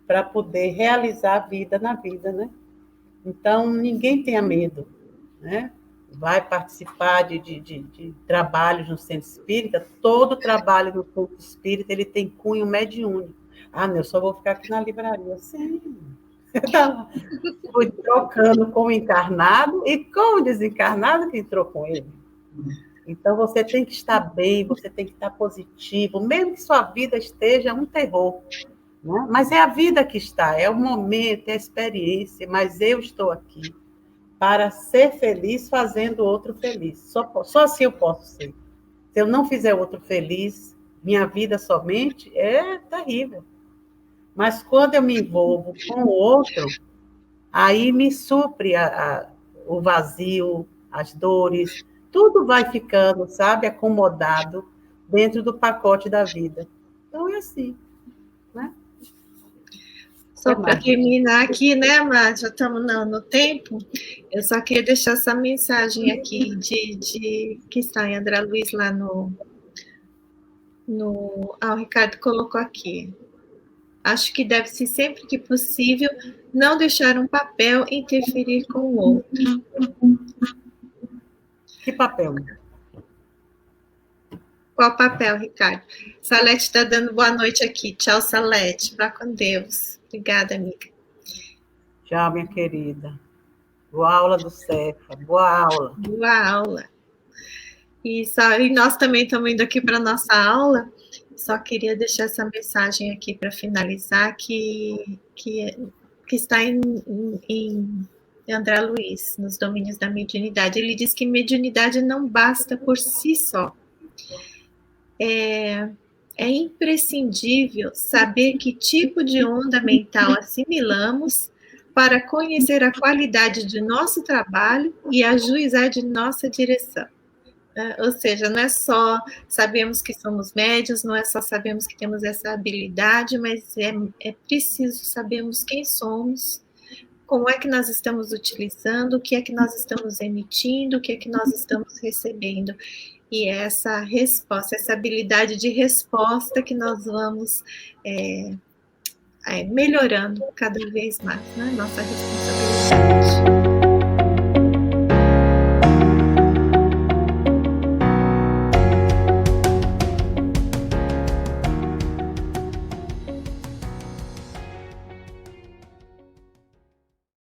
para poder realizar a vida na vida, né? Então, ninguém tenha medo, né? Vai participar de trabalhos no centro espírita, todo trabalho no centro espírita ele tem cunho mediúnico. Ah, eu só vou ficar aqui na livraria. Sim, fui trocando com o encarnado e com o desencarnado que entrou com ele. Então, você tem que estar bem, você tem que estar positivo, mesmo que sua vida esteja um terror. Né? Mas é a vida que está, é o momento, é a experiência, mas eu estou aqui para ser feliz fazendo o outro feliz. Só assim eu posso ser. Se eu não fizer o outro feliz, minha vida somente é terrível. Mas quando eu me envolvo com o outro, aí me supre o vazio, as dores, tudo vai ficando, sabe, acomodado dentro do pacote da vida. Então é assim, né? Só para terminar aqui, né, Mar? Já estamos no tempo. Eu só queria deixar essa mensagem aqui que está em André Luiz lá no. O Ricardo colocou aqui. Acho que deve-se, sempre que possível, não deixar um papel interferir com o outro. Que papel? Qual papel, Ricardo? Salete está dando boa noite aqui. Tchau, Salete. Vá com Deus. Obrigada, amiga. Tchau, minha querida. Boa aula do Cefa. Boa aula. Boa aula. E nós também estamos indo aqui para a nossa aula. Só queria deixar essa mensagem aqui para finalizar, que está em André Luiz, nos domínios da mediunidade. Ele diz que mediunidade não basta por si só. É imprescindível saber que tipo de onda mental assimilamos para conhecer a qualidade de nosso trabalho e ajuizar de nossa direção. Ou seja, não é só sabemos que somos médios, não é só sabemos que temos essa habilidade, mas é preciso sabermos quem somos, como é que nós estamos utilizando, o que é que nós estamos emitindo, o que é que nós estamos recebendo. E essa resposta, essa habilidade de resposta que nós vamos melhorando cada vez mais, né? Nossa responsabilidade.